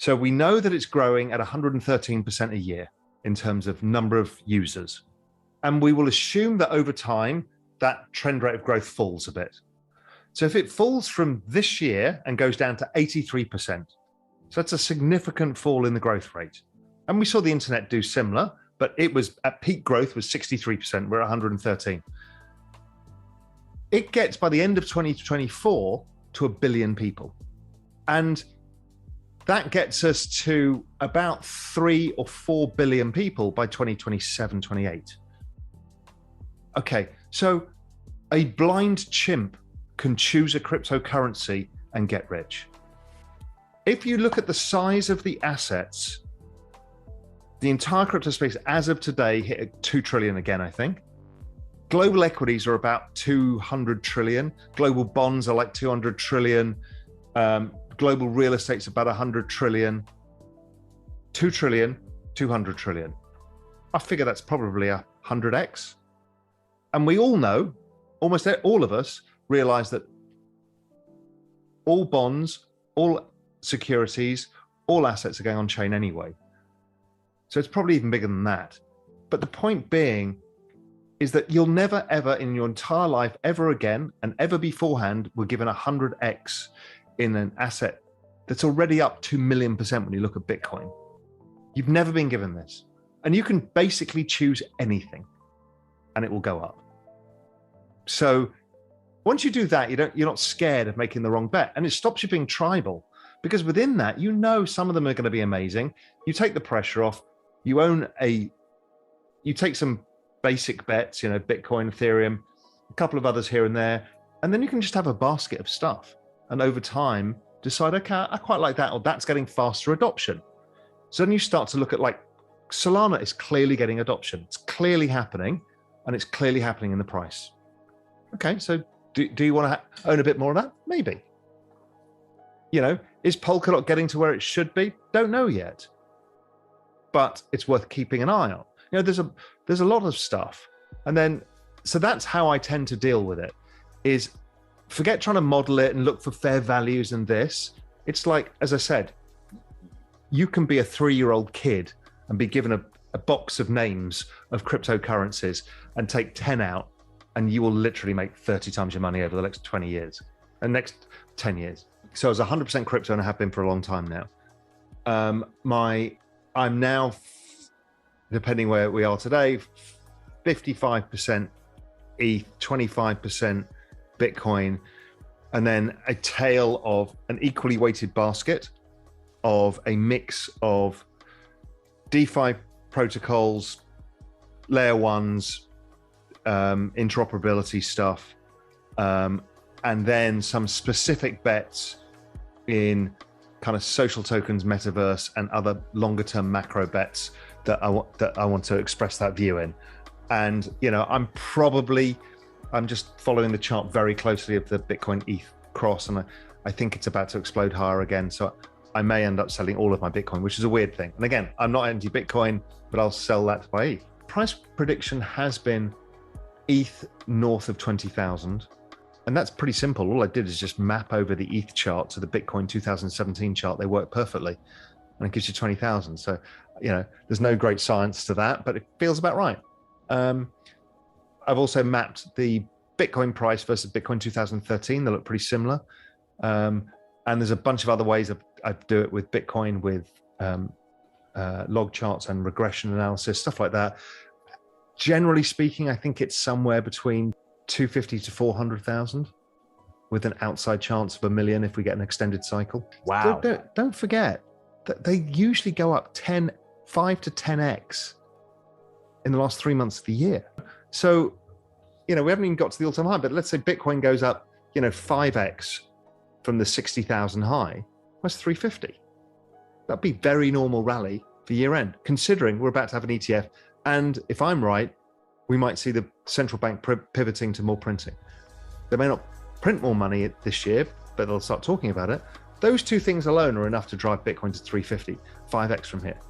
So we know that it's growing at 113% a year in terms of number of users. And we will assume that over time, that trend rate of growth falls a bit. So if it falls from this year and goes down to 83%, so that's a significant fall in the growth rate. And we saw the internet do similar, but it was at peak growth was 63%, we're at 113. It gets by the end of 2024 to 1 billion people. And that gets us to about 3 or 4 billion people by 2027, 28. Okay, so a blind chimp can choose a cryptocurrency and get rich. If you look at the size of the assets, the entire crypto space as of today hit 2 trillion again, I think. Global equities are about 200 trillion. Global bonds are like 200 trillion. Global real estate's about 100 trillion. 2 trillion, 200 trillion. I figure that's probably 100x. And we all know, almost all of us realize that all bonds, all securities, all assets are going on chain anyway. So it's probably even bigger than that. But the point being is that you'll never, ever in your entire life, ever again, and ever beforehand, were given 100x in an asset that's already up 2 million % when you look at Bitcoin. You've never been given this. And you can basically choose anything and it will go up. So once you do that, you're not scared of making the wrong bet, and it stops you being tribal, because within that, you know, some of them are going to be amazing. You take the pressure off. You take some basic bets, you know, Bitcoin, Ethereum, a couple of others here and there, and then you can just have a basket of stuff. And over time, decide, okay, I quite like that, or that's getting faster adoption. So then you start to look at, like, Solana is clearly getting adoption. It's clearly happening, and it's clearly happening in the price. Okay, so do you want to own a bit more of that? Maybe. You know, is Polkadot getting to where it should be? Don't know yet. But it's worth keeping an eye on. You know, there's a lot of stuff. And then, so that's how I tend to deal with it, is forget trying to model it and look for fair values and this. It's like, as I said, you can be a 3-year-old kid and be given a box of names of cryptocurrencies and take 10 out, and you will literally make 30 times your money over the next 20 years and next 10 years. So I was 100% crypto, and I have been for a long time now. I'm now, depending where we are today, 55% ETH, 25% Bitcoin, and then a tail of an equally weighted basket of a mix of DeFi protocols, layer ones, interoperability stuff, and then some specific bets in kind of social tokens, metaverse, and other longer term macro bets that I want to express that view in. And, you know, I'm just following the chart very closely of the Bitcoin ETH cross, and I think it's about to explode higher again. So I may end up selling all of my Bitcoin, which is a weird thing. And again, I'm not anti-Bitcoin, but I'll sell that to buy ETH. Price prediction has been ETH north of 20,000. And that's pretty simple. All I did is just map over the ETH chart to the Bitcoin 2017 chart. They work perfectly, and it gives you 20,000. So, you know, there's no great science to that, but it feels about right. I've also mapped the Bitcoin price versus Bitcoin 2013. They look pretty similar. And there's a bunch of other ways I do it with Bitcoin, with log charts and regression analysis, stuff like that. Generally speaking, I think it's somewhere between 250 to 400,000, with an outside chance of 1 million if we get an extended cycle. Wow. Don't forget that they usually go up 5 to 10x in the last 3 months of the year. So, you know, we haven't even got to the all-time high, but let's say Bitcoin goes up, you know, 5x from the 60,000 high. That's 350. That'd be very normal rally for year end, considering we're about to have an ETF. And if I'm right, we might see the central bank pivoting to more printing. They may not print more money this year, but they'll start talking about it. Those two things alone are enough to drive Bitcoin to 350, 5x from here.